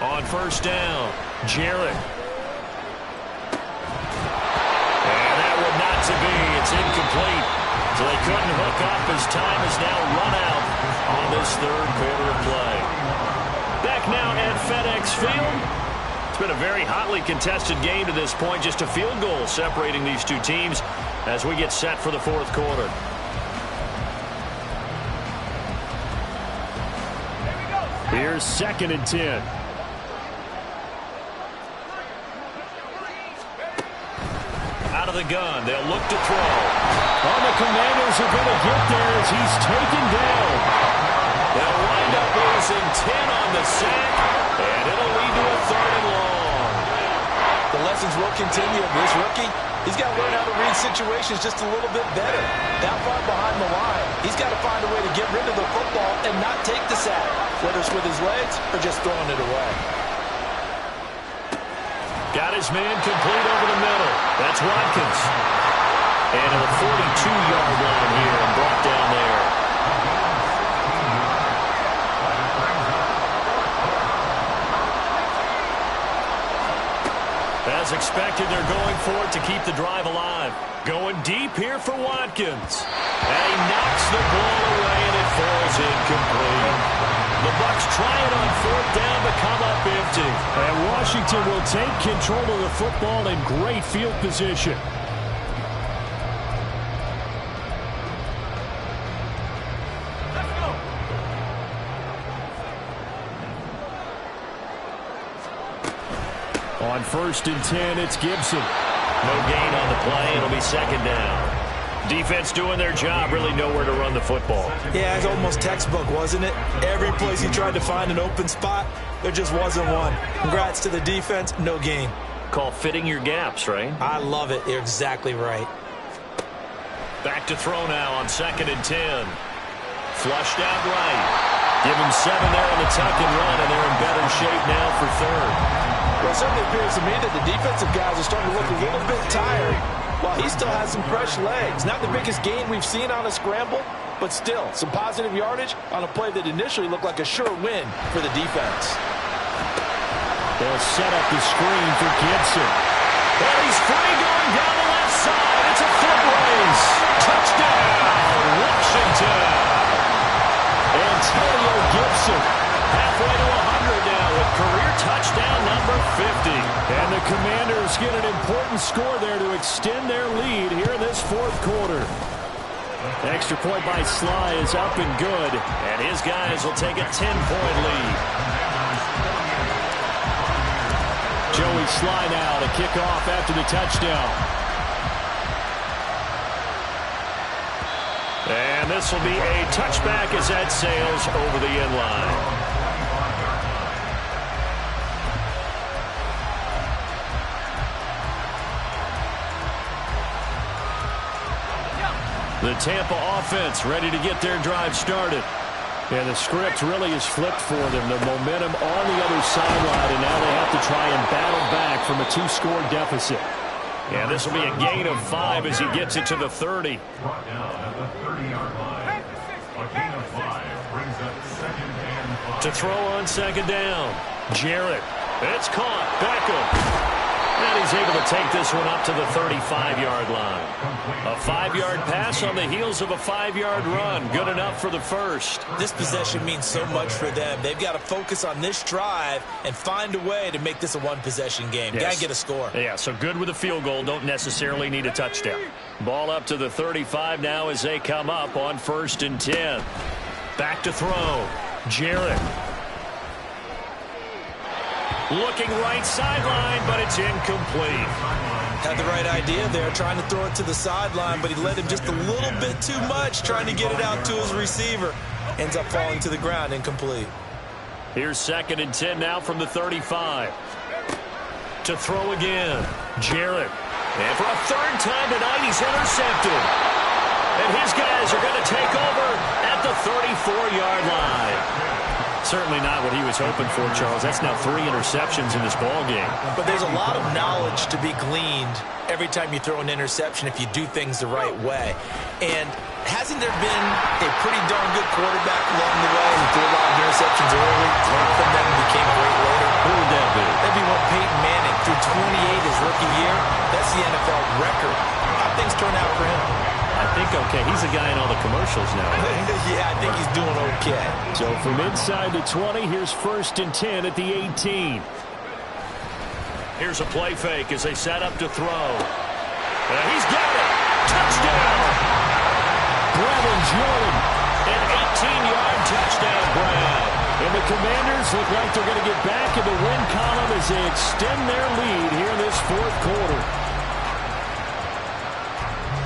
On first down, Jarrett. And that one not to be. It's incomplete. So they couldn't hook up as time is now run out on this third quarter of play. Back now at FedEx Field. It's been a very hotly contested game to this point. Just a field goal separating these two teams as we get set for the fourth quarter. Here's 2nd and 10. Out of the gun. They'll look to throw. Oh, the Commanders are going to get there as he's taken down. They'll wind up losing 10 on the sack, and it'll lead to a 3rd and long. The lessons will continue of this rookie. He's got to learn how to read situations just a little bit better. That far behind the line, he's got to find a way to get rid of the football and not take the sack, whether it's with his legs or just throwing it away. Got his man complete over the middle. That's Watkins. And to the 42-yard line here and brought down there. As expected, they're going for it to keep the drive alive. Going deep here for Watkins. And he knocks the ball away, and it falls incomplete. The Bucs trying on 4th down to come up empty. And Washington will take control of the football in great field position. On 1st and 10, it's Gibson. No gain on the play. It'll be 2nd down. Defense doing their job, really nowhere to run the football. Yeah, it's almost textbook, wasn't it? Every place he tried to find an open spot, there just wasn't one. Congrats to the defense, no gain. Call fitting your gaps, right? I love it. You're exactly right. Back to throw now on 2nd and 10. Flushed out right. Give him 7 there on the tuck and run, and they're in better shape now for 3rd. Well, it certainly appears to me that the defensive guys are starting to look a little bit tired, while he still has some fresh legs. Not the biggest gain we've seen on a scramble, but still, some positive yardage on a play that initially looked like a sure win for the defense. They'll set up the screen for Gibson. And he's free going down the left side. It's a foot race. Touchdown, Washington. Antonio Gibson, halfway to 100 now with career touchdown number 50. And the Commanders get an important score there to extend their lead here in this 4th quarter. Extra point by Sly is up and good, and his guys will take a 10-point lead. Joey Sly now to kick off after the touchdown. And this will be a touchback as that sails over the end line. The Tampa offense ready to get their drive started. And the script really is flipped for them. The momentum on the other sideline, and now they have to try and battle back from a 2-score deficit. And this will be a gain of 5 as he gets it to the 30. Brought down at the 30-yard line. A gain of 5 brings up 2nd and 5. To throw on 2nd down. Jarrett. It's caught. Beckham. And he's able to take this one up to the 35-yard line. A 5-yard pass on the heels of a 5-yard run. Good enough for the first. This possession means so much for them. They've got to focus on this drive and find a way to make this a one-possession game. Yes. Got to get a score. Yeah, so good with a field goal. Don't necessarily need a touchdown. Ball up to the 35 now as they come up on 1st and 10. Back to throw. Jarrett. Looking right sideline, but it's incomplete. Had the right idea there, trying to throw it to the sideline, but he led him just a little bit too much, trying to get it out to his receiver. Ends up falling to the ground, incomplete. Here's 2nd and 10 now from the 35. To throw again. Jarrett. And for a 3rd time tonight, he's intercepted. And his guys are going to take over at the 34-yard line. Certainly not what he was hoping for, Charles. That's now 3 interceptions in this ball game. But there's a lot of knowledge to be gleaned every time you throw an interception if you do things the right way. And hasn't there been a pretty darn good quarterback along the way who threw a lot of interceptions early, learned from them, and became great later? Who would that be? That'd be Peyton Manning threw 28 his rookie year. That's the NFL record. How things turn out for him? I think okay. He's a guy in all the commercials now. Yeah, I think he's doing okay. So from inside the 20, here's 1st and 10 at the 18. Here's a play fake as they set up to throw. And he's got it. Touchdown. Brevin Jordan. An 18-yard touchdown grab. And the Commanders look like they're going to get back in the win column as they extend their lead here in this 4th quarter.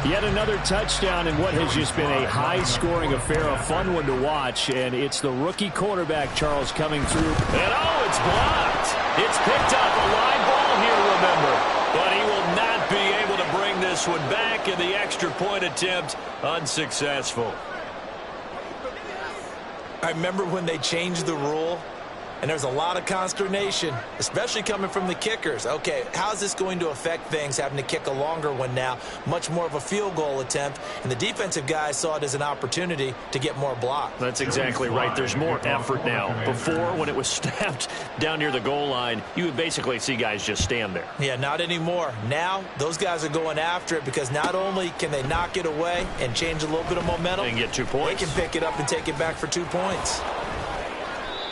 Yet another touchdown in what has just been a high-scoring affair, a fun one to watch. And it's the rookie quarterback, Charles, coming through. And oh, it's blocked. It's picked up. A line ball here, remember. But he will not be able to bring this one back, and the extra point attempt unsuccessful. I remember when they changed the rule, and there's a lot of consternation, especially coming from the kickers. Okay, how's this going to affect things, having to kick a longer one now, much more of a field goal attempt, and the defensive guys saw it as an opportunity to get more blocks. That's exactly right. There's more effort now. Before, when it was snapped down near the goal line, you would basically see guys just stand there. Yeah, not anymore. Now, those guys are going after it because not only can they knock it away and change a little bit of momentum, and get 2 points. They can pick it up and take it back for 2 points.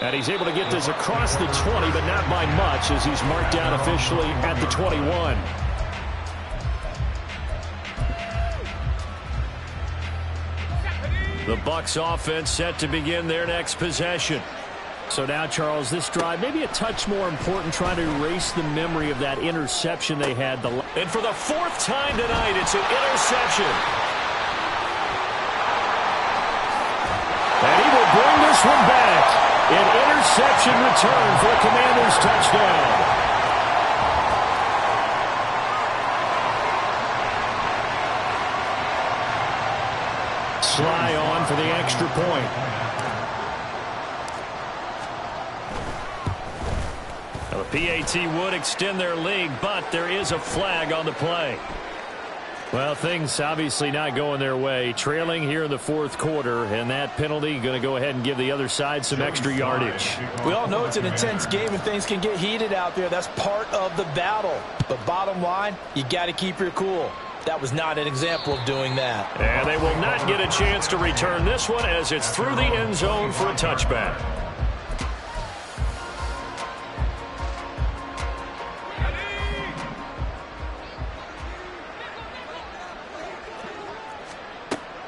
And he's able to get this across the 20, but not by much, as he's marked down officially at the 21. The Bucs offense set to begin their next possession. So now, Charles, this drive maybe a touch more important, trying to erase the memory of that interception they had. And for the 4th time tonight, it's an interception. this one back. An interception return for a Commanders touchdown. Sly on for the extra point. Now the PAT would extend their lead, but there is a flag on the play. Well, things obviously not going their way. Trailing here in the fourth quarter, and that penalty going to go ahead and give the other side some extra yardage. We all know it's an intense game and things can get heated out there. That's part of the battle. But bottom line, you got to keep your cool. That was not an example of doing that. And they will not get a chance to return this one as it's through the end zone for a touchback.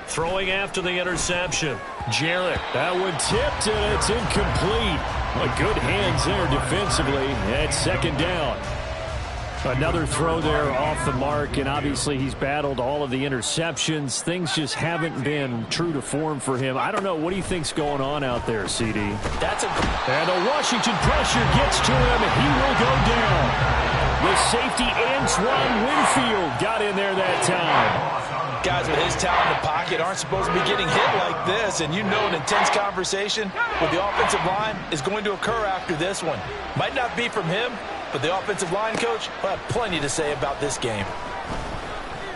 Throwing after the interception. Jarrett. That one tipped and it's incomplete. Well, good hands there defensively at second down. Another throw there off the mark, and obviously he's battled all of the interceptions. Things just haven't been true to form for him. I don't know. What do you think's going on out there, CD? And the Washington pressure gets to him, and he will go down. The safety, Antoine Winfield, got in there that time. Guys with his talent in the pocket aren't supposed to be getting hit like this, and you know an intense conversation with the offensive line is going to occur after this one. Might not be from him, but the offensive line coach will have plenty to say about this game.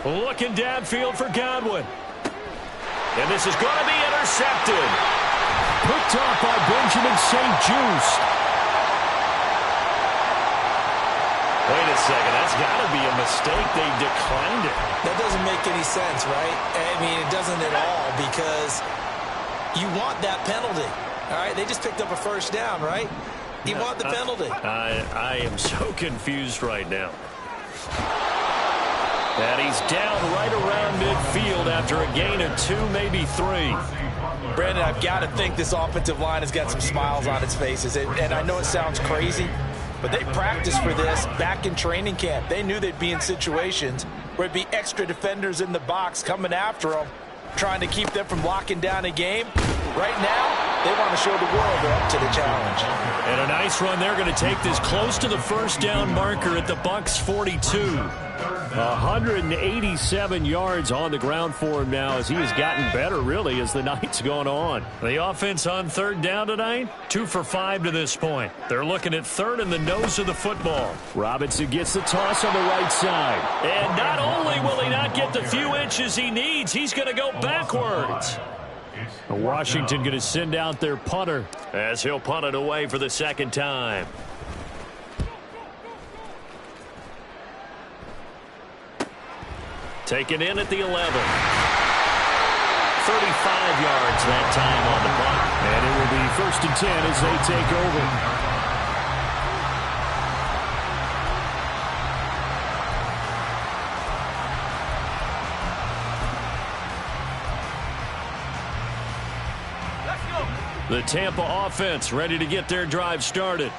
Looking downfield for Godwin. And this is going to be intercepted. Picked off by Benjamin St-Juste. Wait a second. That's got to be a mistake. They declined it. That doesn't make any sense, right? I mean, it doesn't at all, because you want that penalty. All right? They just picked up a first down, right? You want the penalty. I am so confused right now. And he's down right around midfield after a gain of 2, maybe 3. Brandon, I've got to think this offensive line has got some smiles on its faces. And I know it sounds crazy, but they practiced for this back in training camp. They knew they'd be in situations where it'd be extra defenders in the box coming after them, trying to keep them from locking down a game. Right now, they want to show the world they're up to the challenge. And a nice run. They're going to take this close to the first down marker at the Bucs 42. 187 yards on the ground for him now as he has gotten better, really, as the night's gone on. The offense on third down tonight, 2 for 5 to this point. They're looking at third in the nose of the football. Robinson gets the toss on the right side. And not only will he not get the few inches he needs, he's going to go backwards. Washington going to send out their punter as he'll punt it away for the second time. Taken in at the 11. 35 yards that time on the punt. And it will be 1st and 10 as they take over. The Tampa offense ready to get their drive started.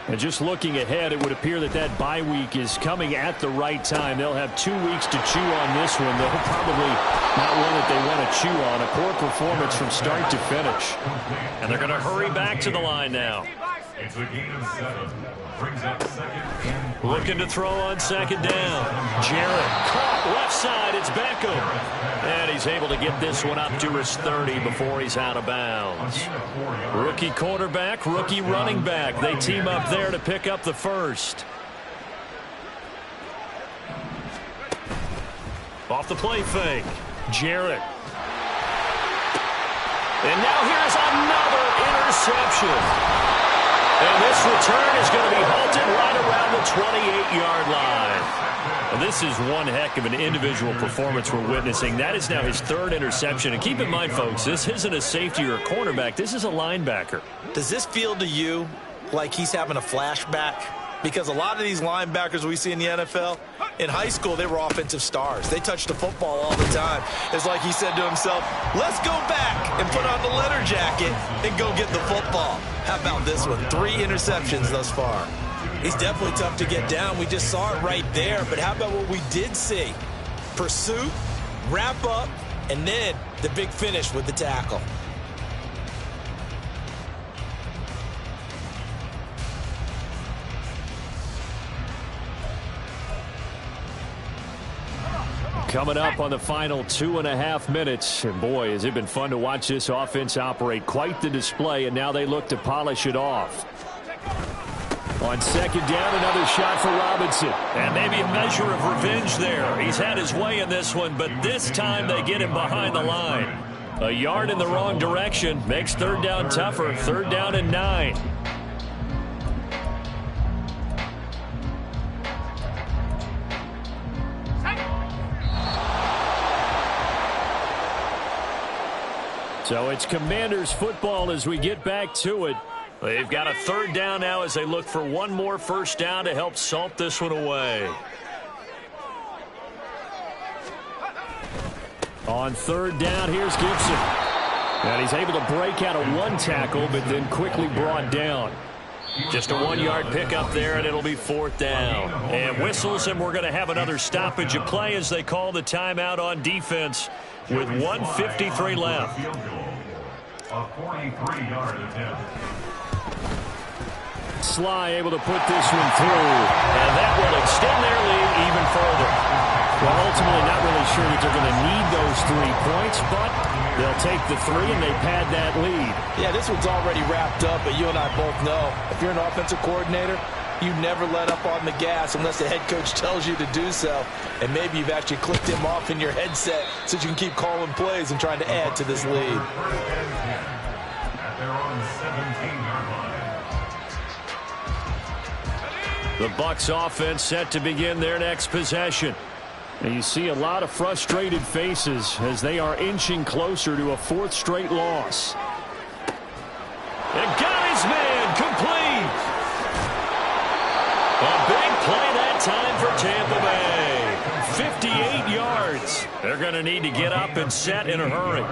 And just looking ahead, it would appear that that bye week is coming at the right time. They'll have 2 weeks to chew on this one. They'll probably not one that they want to chew on. A poor performance from start to finish. And they're going to hurry back to the line now. It's a gain of 7. Brings up 2nd and 3. Looking to throw on 2nd down. Jarrett caught left side. It's Beckham. And he's able to get this one up to his 30 before he's out of bounds. Rookie quarterback, rookie running back. They team up there to pick up the first. Off the play fake. Jarrett. And now here's another interception. And this return is going to be halted right around the 28-yard line. And this is one heck of an individual performance we're witnessing. That is now his 3rd interception. And keep in mind, folks, this isn't a safety or a cornerback. This is a linebacker. Does this feel to you like he's having a flashback? Because a lot of these linebackers we see in the NFL, in high school, they were offensive stars. They touched the football all the time. It's like he said to himself, let's go back and put on the letter jacket and go get the football. How about this one? 3 interceptions thus far. He's definitely tough to get down. We just saw it right there. But how about what we did see? Pursuit, wrap up, and then the big finish with the tackle. Coming up on the final 2.5 minutes. And boy, has it been fun to watch this offense operate. Quite the display, and now they look to polish it off. On second down, another shot for Robinson. And maybe a measure of revenge there. He's had his way in this one, but this time they get him behind the line. A yard in the wrong direction makes third down tougher. 3rd down and 9. So it's Commanders football as we get back to it. They've got a 3rd down now as they look for one more first down to help salt this one away. On 3rd down, here's Gibson. And he's able to break out of one tackle, but then quickly brought down. Just a 1-yard pickup there, and it'll be 4th down. And whistles, and we're going to have another stoppage of play as they call the timeout on defense with 1:53 left. A 43-yard attempt. Sly able to put this one through. And that will extend their lead even further. Well, ultimately not really sure that they're going to need those 3 points, but they'll take the 3 and they pad that lead. Yeah, this one's already wrapped up, but you and I both know if you're an offensive coordinator, you never let up on the gas unless the head coach tells you to do so. And maybe you've actually clicked him off in your headset so you can keep calling plays and trying to add to this lead. At their own 17-yard line. The Bucs offense set to begin their next possession. And you see a lot of frustrated faces as they are inching closer to a 4th straight loss. And got his man complete. A big play that time for Tampa Bay. 58 yards. They're going to need to get up and set in a hurry.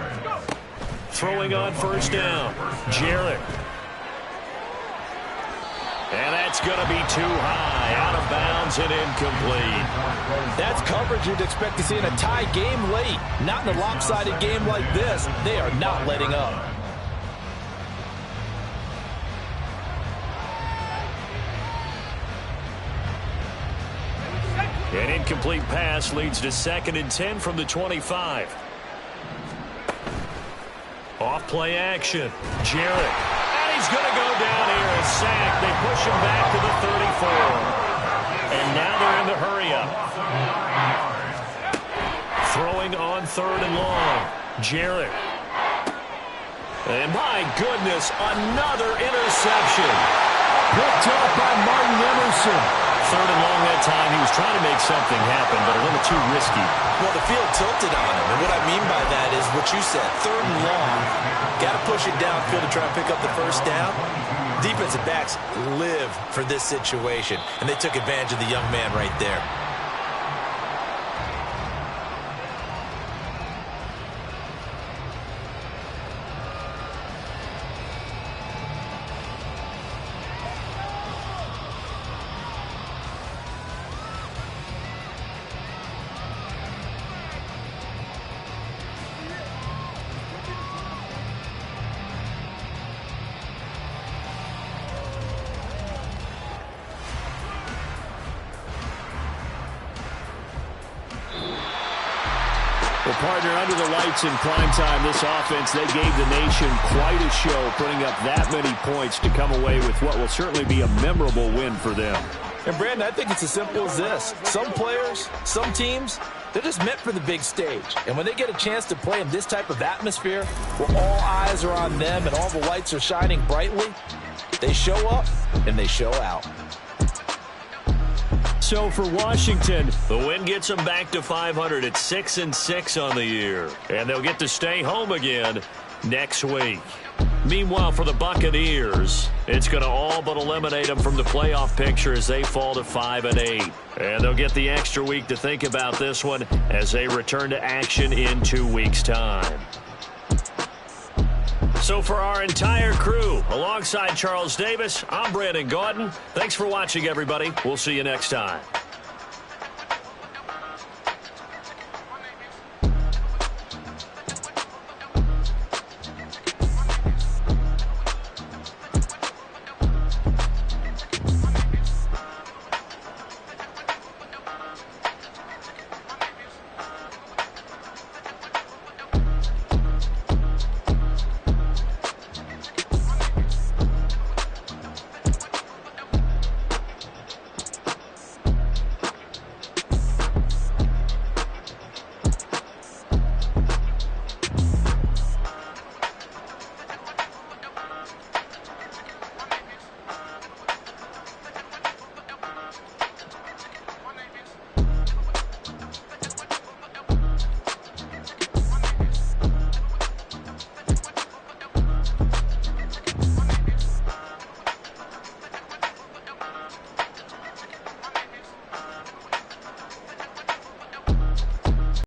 Throwing on 1st down. Jarrett. And that's going to be too high. Out of bounds and incomplete. That's coverage you'd expect to see in a tie game late. Not in a lopsided game like this. They are not letting up. An incomplete pass leads to 2nd and 10 from the 25. Off play action. Jarrett. And he's going to go down here and sack. They push him back to the 34. And now they're in the hurry up. Throwing on 3rd and long. Jarrett. And my goodness, another interception. Picked up by Martin Emerson. 3rd and long that time. He was trying to make something happen, but a little too risky. Well, the field tilted on him, and what I mean by that is what you said. 3rd and long, got to push it downfield to try and pick up the first down. Defensive backs live for this situation, and they took advantage of the young man right there. Well, partner, under the lights in primetime, this offense, they gave the nation quite a show, putting up that many points to come away with what will certainly be a memorable win for them. And, Brandon, I think it's as simple as this. Some players, some teams, they're just meant for the big stage. And when they get a chance to play in this type of atmosphere, where all eyes are on them and all the lights are shining brightly, they show up and they show out. So for Washington, the win gets them back to 500 at 6-6 on the year. And they'll get to stay home again next week. Meanwhile, for the Buccaneers, it's going to all but eliminate them from the playoff picture as they fall to 5-8. And they'll get the extra week to think about this one as they return to action in 2 weeks' time. So for our entire crew, alongside Charles Davis, I'm Brandon Gaudin. Thanks for watching, everybody. We'll see you next time.